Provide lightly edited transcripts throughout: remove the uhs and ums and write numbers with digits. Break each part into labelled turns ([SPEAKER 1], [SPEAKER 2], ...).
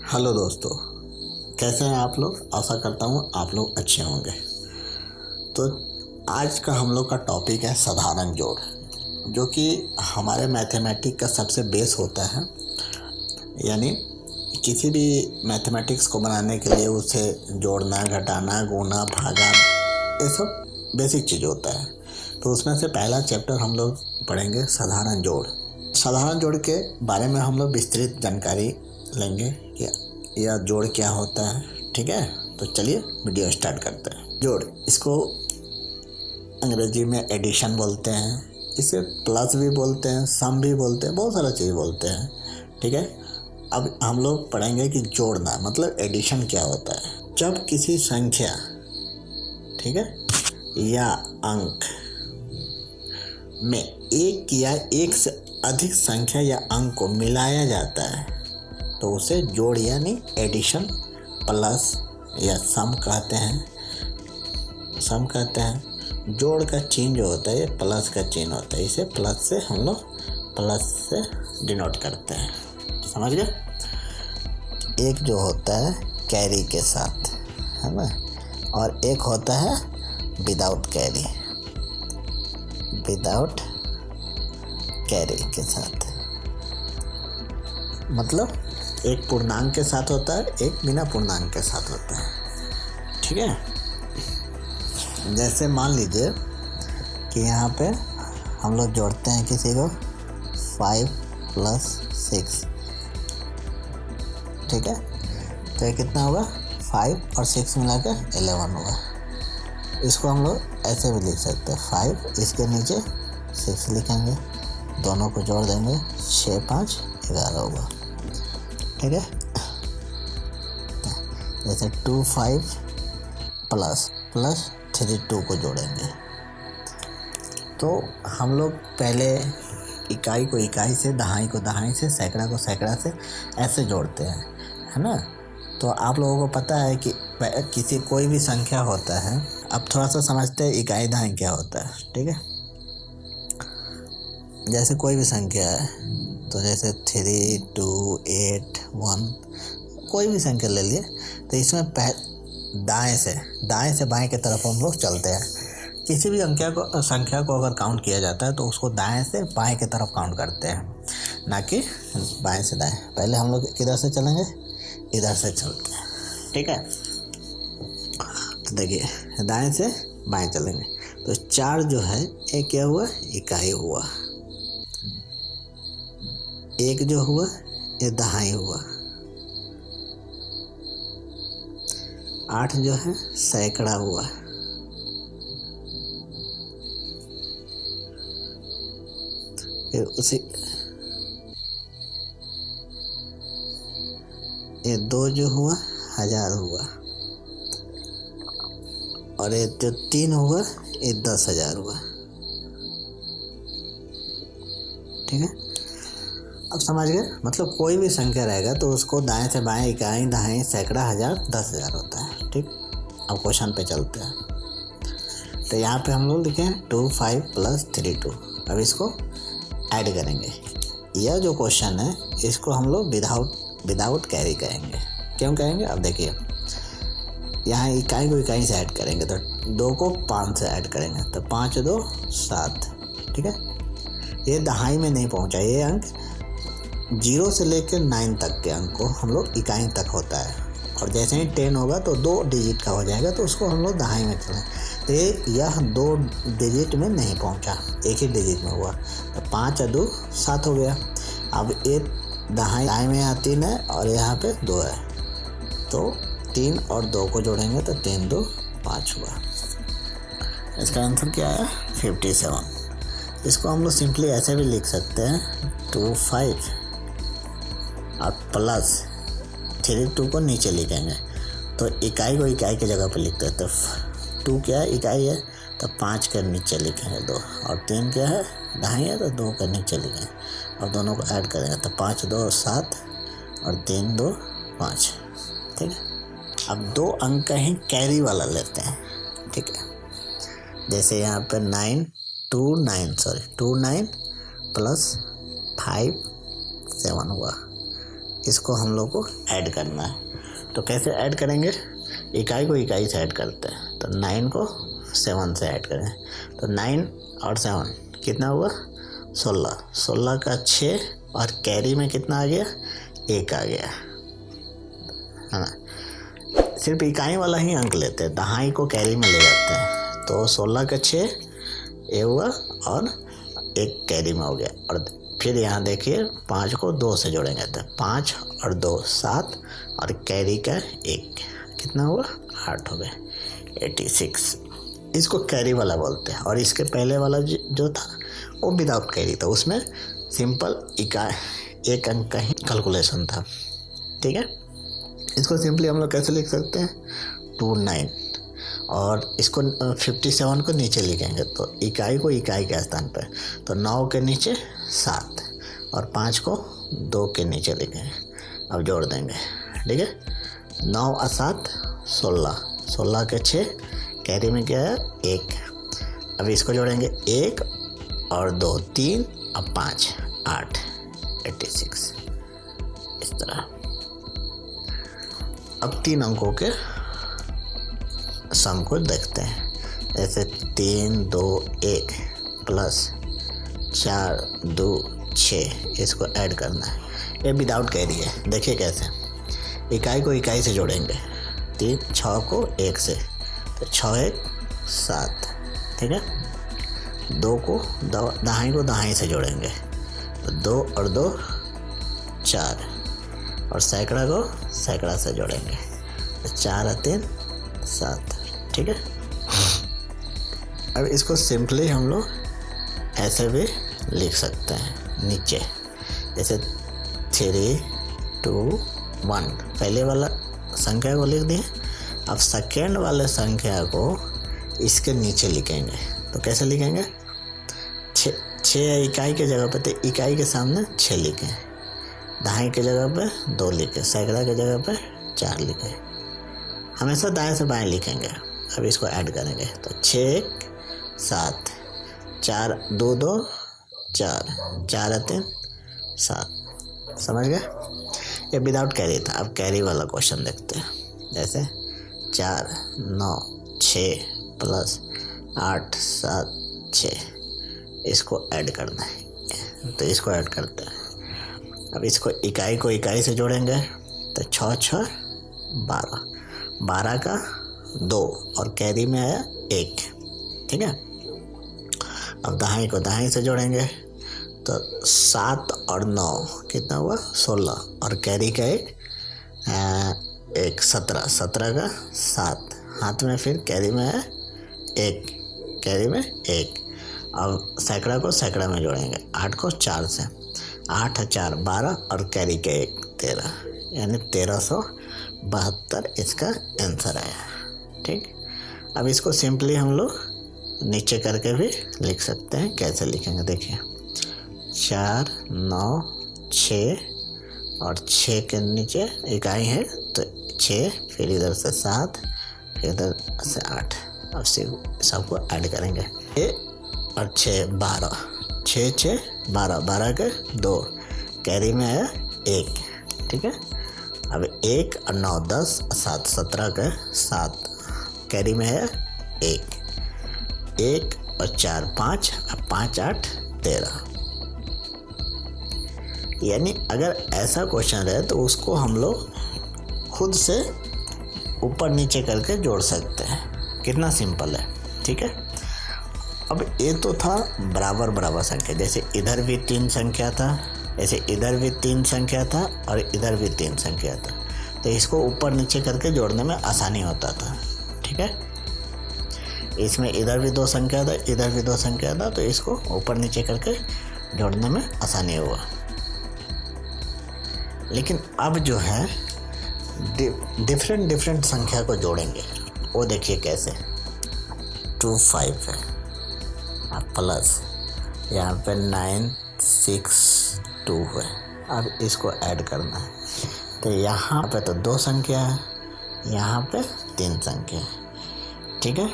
[SPEAKER 1] Hello दोस्तों, कैसे हैं आप लोग। आशा करता हूँ आप लोग अच्छे होंगे। तो आज का हम लोग का टॉपिक है साधारण जोड़, जो कि हमारे मैथमेटिक्स का सबसे बेस होता है। यानी किसी भी मैथमेटिक्स को बनाने के लिए उसे जोड़ना, घटाना, गुणा, भागा, ये सब बेसिक चीज़ होता है। तो उसमें से पहला चैप्टर हम लोग पढ़ेंगे साधारण जोड़। साधारण जोड़ के बारे में हम लोग विस्तृत जानकारी लेंगे कि यह जोड़ क्या होता है। ठीक है, तो चलिए वीडियो स्टार्ट करते हैं। जोड़, इसको अंग्रेजी में एडिशन बोलते हैं, इसे प्लस भी बोलते हैं, सम भी बोलते हैं, बहुत सारा चीज़ बोलते हैं। ठीक है, अब हम लोग पढ़ेंगे कि जोड़ना मतलब एडिशन क्या होता है। जब किसी संख्या, ठीक है, या अंक में एक या एक से अधिक संख्या या अंक को मिलाया जाता है तो उसे जोड़ यानी एडिशन, प्लस या सम कहते हैं। जोड़ का चिन्ह जो होता है ये प्लस का चिन्ह होता है, इसे प्लस से हम लोग प्लस से डिनोट करते हैं। समझ गए। एक जो होता है कैरी के साथ, है ना, और एक होता है विदाउट कैरी, विदाउट कैरी के साथ। मतलब एक पूर्णांक के साथ होता है, एक बिना पूर्णांक के साथ होता है। ठीक है, जैसे मान लीजिए कि यहाँ पे हम लोग जोड़ते हैं किसी को 5 + 6। ठीक है, तो ये कितना होगा, 5 और 6 मिलाकर 11 होगा। इसको हम लोग ऐसे भी लिख सकते हैं, 5 इसके नीचे 6 लिखेंगे, दोनों को जोड़ देंगे, 6 × 5 = 11 होगा। ठीक है, जैसे 2 5 प्लस 3 2 को जोड़ेंगे तो हम लोग पहले इकाई को इकाई से, दहाई को दहाई से, सैकड़ा को सैकड़ा से ऐसे जोड़ते हैं, है ना। तो आप लोगों को पता है कि किसी कोई भी संख्या होता है। अब थोड़ा सा समझते हैं इकाई दहाई क्या होता है। ठीक है, जैसे कोई भी संख्या है, तो जैसे 3 2 8 1, कोई भी संख्या ले लिए, तो इसमें दाएं से बाएं की तरफ हम लोग चलते हैं। किसी भी संख्या को अगर काउंट किया जाता है तो उसको दाएं से बाएं की तरफ काउंट करते हैं, ना कि बाएं से दाएं। पहले हम लोग किधर से चलेंगे, इधर से चलते हैं। ठीक है, तो देखिए दाएं से बाएं चलेंगे तो 4 जो है ये क्या हुआ, इकाई हुआ। 1 जो हुआ ये दहाई हुआ। 8 जो है सैकड़ा हुआ। फिर उसी ये 2 जो हुआ 1000 हुआ, और ये जो 3 हुआ ये 10,000 हुआ। ठीक है, अब समझ गए। मतलब कोई भी संख्या रहेगा तो उसको दाएं से बाएं, इकाई, दहाई, सैकड़ा, 1000, 10,000 होता है। ठीक, अब क्वेश्चन पे चलते हैं। तो यहाँ पे हम लोग लिखे हैं 2 5 + 3 2। अब इसको ऐड करेंगे। यह जो क्वेश्चन है इसको हम लोग विदाउट कैरी कहेंगे। क्यों कहेंगे, अब देखिए यहाँ इकाई को इकाई से ऐड करेंगे तो 2 को 5 से ऐड करेंगे तो 5 2 7। ठीक है, ये दहाई में नहीं पहुँचा। ये अंक 0 से लेकर 9 तक के अंक को हम लोग इकाई तक होता है, और जैसे ही 10 होगा तो 2 डिजिट का हो जाएगा तो उसको हम लोग दहाई में चलें। तो यह 2 डिजिट में नहीं पहुंचा, एक ही डिजिट में हुआ, तो 5 और 2 7 हो गया। अब ये दहाई में यहाँ 3 है और यहाँ पे 2 है, तो 3 और 2 को जोड़ेंगे तो 3 2 5 हुआ। इसका आंसर क्या है, 57। इसको हम लोग सिंपली ऐसे भी लिख सकते हैं, 2 5 और प्लस 3 2 को नीचे लिखेंगे तो इकाई को इकाई की जगह पर लिखते हैं। तो 2 क्या है, इकाई है, तो 5 के नीचे लिखेंगे 2, और 3 क्या है, दहाई है, तो 2 के नीचे लिखेंगे और दोनों को ऐड करेंगे तो 5 2 7 और 3 2 5। ठीक है, अब 2 अंक का ही कैरी वाला लेते हैं। ठीक है, जैसे यहाँ पर 2 9 + 5 7 हुआ, इसको हम लोग को ऐड करना है। तो कैसे ऐड करेंगे? इकाई को इकाई से ऐड करते हैं। तो 9 को 7 से ऐड करें तो 9 और 7 कितना हुआ? 16। 16 का 6 और कैरी में कितना आ गया? 1 आ गया, है ना। सिर्फ इकाई वाला ही अंक लेते हैं, दहाई को कैरी में ले जाते हैं। तो 16 का 6 ये हुआ और 1 कैरी में हो गया। और फिर यहाँ देखिए 5 को 2 से जोड़ेंगे तो 5 और 2 7 और कैरी का 1 कितना हुआ? 8 हो गए, 86। इसको कैरी वाला बोलते हैं। और इसके पहले वाला जो था वो विदाउट कैरी था, उसमें सिंपल इकाई 1 अंक का ही कैलकुलेशन था, ठीक है। इसको सिंपली हम लोग कैसे लिख सकते हैं? 29 और इसको 57 को नीचे लिखेंगे तो इकाई को इकाई के स्थान पर, तो 9 के नीचे 7 और 5 को 2 के नीचे लिखेंगे। अब जोड़ देंगे, ठीक है। 9 और 7 16, 16 के 6 कैरी में क्या है? 1। अब इसको जोड़ेंगे 1 और 2 3 और 5 8, 86 इस तरह। अब 3 अंकों के सम को देखते हैं। ऐसे 3 2 1 प्लस 4 2 6 इसको ऐड करना है। ये विदाउट कैरी है। देखिए कैसे, इकाई को इकाई से जोड़ेंगे। 3 6 को 1 से तो 6 1 7, ठीक है। 2 को दहाई को दहाई से जोड़ेंगे तो 2 और 2 4 और सैकड़ा को सैकड़ा से जोड़ेंगे तो 4 और 3 7, ठीक है। अब इसको सिंपली हम लोग ऐसे भी लिख सकते हैं नीचे, जैसे 3 2 1 पहले वाला संख्या को लिख दिए। अब सेकेंड वाले संख्या को इसके नीचे लिखेंगे। तो कैसे लिखेंगे? 6 इकाई के जगह पे, तो इकाई के सामने 6 लिखें, दहाई के जगह पे 2 लिखें, सैकड़ा के जगह पे 4 लिखें। हमेशा दाएं से बाएं लिखेंगे। अब इसको ऐड करेंगे तो 6 1 7 4 2 2 4 4 3 7, समझ गए? ये विदाउट कैरी था। अब कैरी वाला क्वेश्चन देखते हैं। जैसे 4 9 6 प्लस 8 7 6 इसको ऐड करना है, तो इसको ऐड करते हैं। अब इसको इकाई को इकाई से जोड़ेंगे तो 6 6 12, 12 का 2 और कैरी में आया 1, ठीक है। अब दहाई को दहाई से जोड़ेंगे तो 7 और 9 कितना हुआ? 16 और कैरी का 1 17, 17 का 7 हाथ में, फिर कैरी में है 1, कैरी में 1। अब सैकड़ा को सैकड़ा में जोड़ेंगे, 8 को 4 से, 8 4 12 और कैरी का 1 13, यानी 1372 इसका आंसर आया, ठीक। अब इसको सिंपली हम लोग नीचे करके भी लिख सकते हैं। कैसे लिखेंगे देखिए, 4 9 6 और 6 के नीचे इकाई है तो 6, फिर इधर से 7, फिर इधर से 8। अब सिर्फ सबको ऐड करेंगे। 6 और 6 12, 6 6 12, 12 के 2 कैरी में है 1, ठीक है। अब 1 और 9 10 और 7 17 के 7 कैरी में है 1, 1 और 4 5 और 5 8 13। यानी अगर ऐसा क्वेश्चन रहे तो उसको हम लोग खुद से ऊपर नीचे करके जोड़ सकते हैं। कितना सिंपल है, ठीक है। अब ये तो था बराबर बराबर संख्या, जैसे इधर भी 3 संख्या था, ऐसे इधर भी 3 संख्या था और इधर भी 3 संख्या था, तो इसको ऊपर नीचे करके जोड़ने में आसानी होता था, ठीक है। इसमें इधर भी 2 संख्या था, इधर भी 2 संख्या था, तो इसको ऊपर नीचे करके जोड़ने में आसानी हुआ। लेकिन अब जो है डिफरेंट संख्या को जोड़ेंगे, वो देखिए कैसे। 2 5 है, अब प्लस यहाँ पे 9 6 2 है। अब इसको ऐड करना है, तो यहाँ पे तो 2 संख्या है, यहाँ पे 3 संख्या है, ठीक है।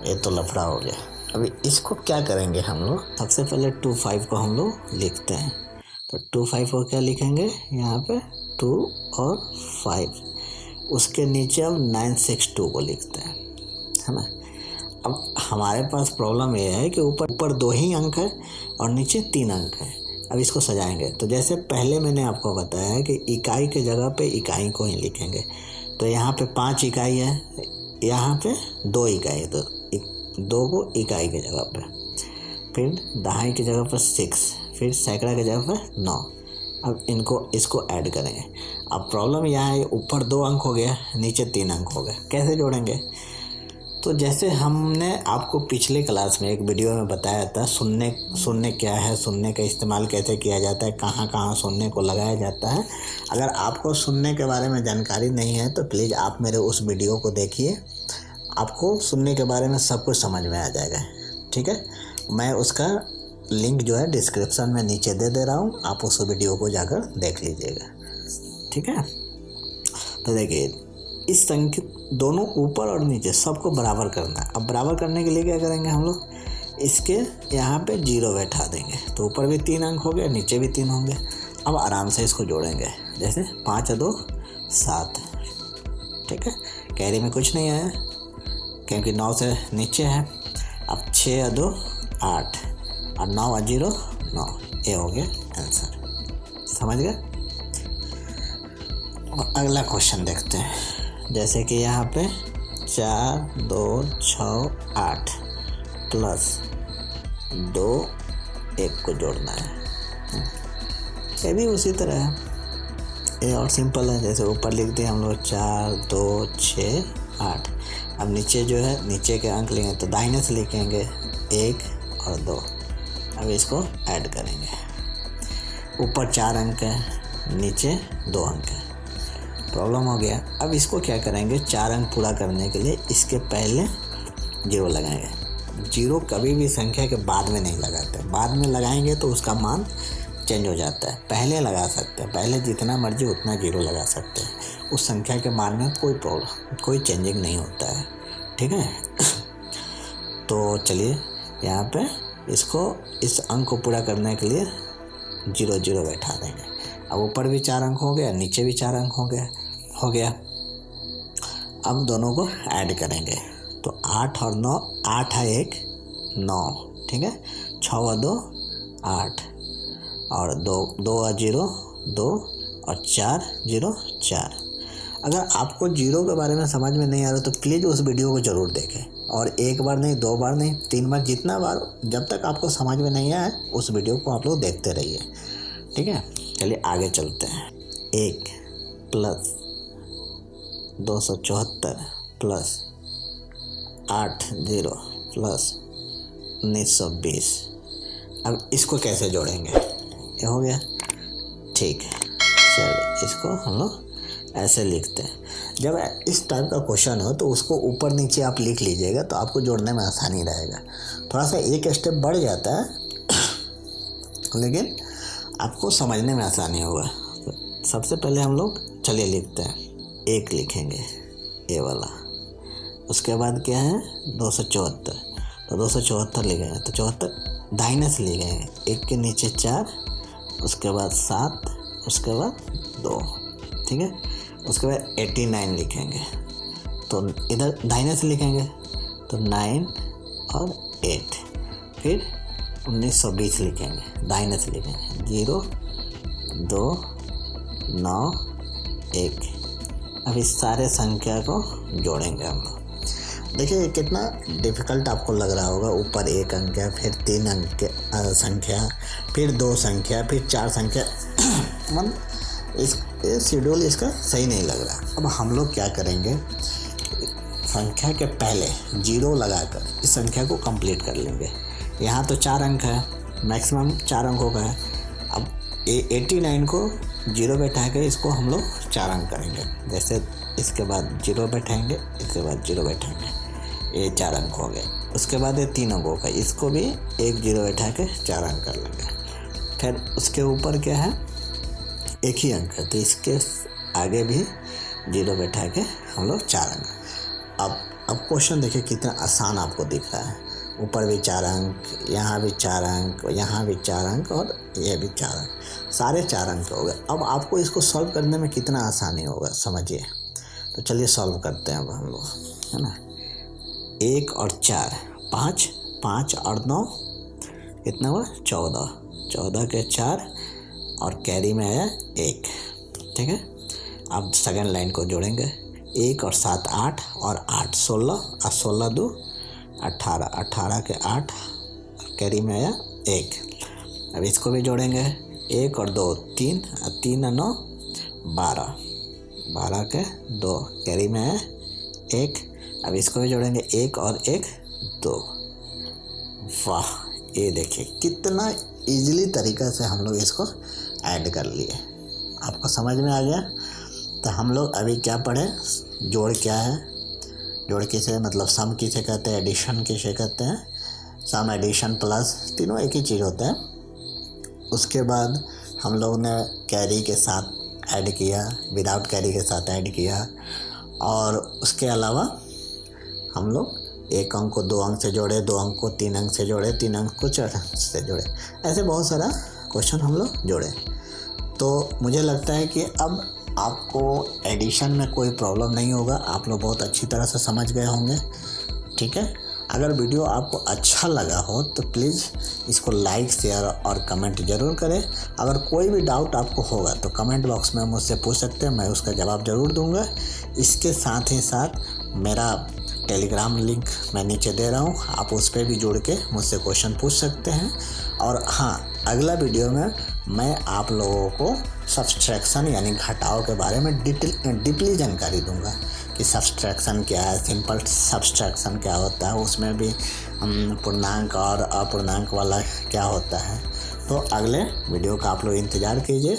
[SPEAKER 1] ये तो लफड़ा हो गया। अभी इसको क्या करेंगे हम लोग? सबसे पहले 2 5 को हम लोग लिखते हैं, तो 2 5 को क्या लिखेंगे? यहाँ पे 2 और 5, उसके नीचे अब 962 को लिखते हैं, है ना। अब हमारे पास प्रॉब्लम ये है कि ऊपर 2 ही अंक है और नीचे 3 अंक है। अब इसको सजाएंगे तो जैसे पहले मैंने आपको बताया है कि इकाई के जगह पे इकाई को ही लिखेंगे। तो यहाँ पे 5 इकाई है, यहाँ पे 2 इकाई, तो 2 को इकाई की जगह पे, फिर दहाई की जगह पर 6, फिर सैकड़ा की जगह पर 9। अब इसको ऐड करेंगे। अब प्रॉब्लम यहाँ है, ऊपर 2 अंक हो गया, नीचे 3 अंक हो गए, कैसे जोड़ेंगे। तो जैसे हमने आपको पिछले क्लास में एक वीडियो में बताया था, शून्य क्या है, शून्य का इस्तेमाल कैसे किया जाता है, कहाँ कहाँ शून्य को लगाया जाता है। अगर आपको शून्य के बारे में जानकारी नहीं है तो प्लीज़ आप मेरे उस वीडियो को देखिए, आपको शून्य के बारे में सब कुछ समझ में आ जाएगा। ठीक है, मैं उसका लिंक जो है डिस्क्रिप्शन में नीचे दे रहा हूँ, आप उस वीडियो को जाकर देख लीजिएगा। ठीक है, तो देखिए इस संख्या दोनों ऊपर और नीचे सबको बराबर करना है। अब बराबर करने के लिए क्या करेंगे हम लोग, इसके यहाँ पे 0 बैठा देंगे, तो ऊपर भी 3 अंक हो गए, नीचे भी 3 होंगे। अब आराम से इसको जोड़ेंगे, जैसे 5 और 2 7। ठीक है, कैरी में कुछ नहीं आया क्योंकि 9 से नीचे है। अब 6 और 2 8 और 9 और 0 9, ये हो गया आंसर। समझ गए। और अगला क्वेश्चन देखते हैं, जैसे कि यहाँ पे 4 2 6 8 प्लस 2 1 को जोड़ना है। ये भी उसी तरह है, ये और सिंपल है। जैसे ऊपर लिखते हैं हम लोग 4 2 6 8। अब नीचे जो है, नीचे के अंक लेंगे तो दाहिने से लिखेंगे 1 और 2। अब इसको ऐड करेंगे, ऊपर 4 अंक है, नीचे 2 अंक है। प्रॉब्लम हो गया। अब इसको क्या करेंगे, 4 अंक पूरा करने के लिए इसके पहले 0 लगाएंगे। 0 कभी भी संख्या के बाद में नहीं लगाते, बाद में लगाएंगे तो उसका मान चेंज हो जाता है। पहले लगा सकते हैं, पहले जितना मर्जी उतना 0 लगा सकते हैं, उस संख्या के मान में कोई चेंजिंग नहीं होता है। ठीक है तो चलिए यहाँ पे इसको, इस अंक को पूरा करने के लिए 0 0 बैठा देंगे। अब ऊपर भी 4 अंक हो गया, नीचे भी 4 अंक हो गया। अब दोनों को ऐड करेंगे तो 8 और 9, 8 है 1 9। ठीक है, 6 और 2 8 और 2 और 0 2 और 4 0 4। अगर आपको 0 के बारे में समझ में नहीं आ रहा तो प्लीज़ उस वीडियो को ज़रूर देखें, और 1 बार नहीं, 2 बार नहीं, 3 बार, जितना बार, जब तक आपको समझ में नहीं आए उस वीडियो को आप लोग देखते रहिए। ठीक है, चलिए आगे चलते हैं। 1 प्लस 274 प्लस 8 0 प्लस 1920। अब इसको कैसे जोड़ेंगे, ये हो गया। ठीक है, चलिए इसको हम लोग ऐसे लिखते हैं। जब इस टाइप का क्वेश्चन हो तो उसको ऊपर नीचे आप लिख लीजिएगा, तो आपको जोड़ने में आसानी रहेगा। थोड़ा सा एक स्टेप बढ़ जाता है लेकिन आपको समझने में आसानी होगा। तो सबसे पहले हम लोग चलिए लिखते हैं, 1 लिखेंगे ये वाला, उसके बाद क्या है 274, तो 274 लिखेंगे, तो 74 दाहिने से लिखेंगे, 1 के नीचे 4, उसके बाद 7, उसके बाद 2। ठीक है, उसके बाद 89 लिखेंगे, तो इधर दाहिने से लिखेंगे तो 9 और 8, फिर 1920 लिखेंगे, दाहिने से लिखेंगे 0 2 9 1। अब इस सारे संख्या को जोड़ेंगे हम लोग। देखिए कितना डिफ़िकल्ट आपको लग रहा होगा, ऊपर 1 अंक है, फिर 3 अंक संख्या, फिर 2 संख्या, फिर 4 संख्या मतलब शेड्यूल इसका सही नहीं लग रहा। अब हम लोग क्या करेंगे, संख्या के पहले 0 लगाकर इस संख्या को कंप्लीट कर लेंगे। यहाँ तो 4 अंक है, मैक्सिमम 4 अंकों का है। अब 89 को 0 बैठा के इसको हम लोग 4 अंक करेंगे, जैसे इसके बाद 0 बैठाएंगे, इसके बाद 0 बैठाएंगे, ये 4 अंक हो गए। उसके बाद ये 3 अंकों का, इसको भी 1 0 बैठा के 4 अंक कर लेंगे। फिर उसके ऊपर क्या है, 1 ही अंक है, तो इसके आगे भी 0 बैठा के हम लोग 4 अंक। अब क्वेश्चन देखिए कितना आसान आपको दिख रहा है। ऊपर भी 4 अंक, यहाँ भी 4 अंक, यहाँ भी 4 अंक और ये भी 4 अंक, सारे 4 अंक हो गए। अब आपको इसको सॉल्व करने में कितना आसानी होगा समझिए। तो चलिए सॉल्व करते हैं अब हम लोग, है ना। 1 और 4 5, 5 और 9 कितना हुआ 14, 14 के 4 और कैरी में आया 1, ठीक है। अब सेकेंड लाइन को जोड़ेंगे, 1 और 7 8 और 8 16 और 16 2 18, 18 के 8 कैरी में आया 1। अब इसको भी जोड़ेंगे, 1 और 2 3 और 3 और 9 12, 12 के 2 कैरी में आया 1। अब इसको भी जोड़ेंगे, 1 और 1 2। वाह, ये देखिए कितना इजीली तरीक़ा से हम लोग इसको ऐड कर लिए। आपको समझ में आ गया। तो हम लोग अभी क्या पढ़े, जोड़ क्या है, जोड़ किसे मतलब सम किसे कहते हैं, एडिशन किसे कहते हैं, सम एडिशन प्लस तीनों एक ही चीज़ होता है। उसके बाद हम लोग ने कैरी के साथ ऐड किया, विदाउट कैरी के साथ ऐड किया, और उसके अलावा हम लोग 1 अंक को 2 अंक से जोड़े, 2 अंक को 3 अंक से जोड़े, 3 अंक को 4 अंक से जोड़े, ऐसे बहुत सारा क्वेश्चन हम लोग जोड़े। तो मुझे लगता है कि अब आपको एडिशन में कोई प्रॉब्लम नहीं होगा, आप लोग बहुत अच्छी तरह से समझ गए होंगे, ठीक है। अगर वीडियो आपको अच्छा लगा हो तो प्लीज़ इसको लाइक शेयर और कमेंट ज़रूर करें। अगर कोई भी डाउट आपको होगा तो कमेंट बॉक्स में मुझसे पूछ सकते हैं, मैं उसका जवाब ज़रूर दूंगा। इसके साथ ही साथ मेरा टेलीग्राम लिंक मैं नीचे दे रहा हूँ, आप उस पर भी जुड़ के मुझसे क्वेश्चन पूछ सकते हैं। और हाँ, अगला वीडियो में मैं आप लोगों को सब्सट्रैक्शन यानी घटाव के बारे में डीपली जानकारी दूंगा कि सब्सट्रैक्शन क्या है, सिंपल सब्सट्रैक्शन क्या होता है, उसमें भी पूर्णांक और अपूर्णांक वाला क्या होता है। तो अगले वीडियो का आप लोग इंतज़ार कीजिए।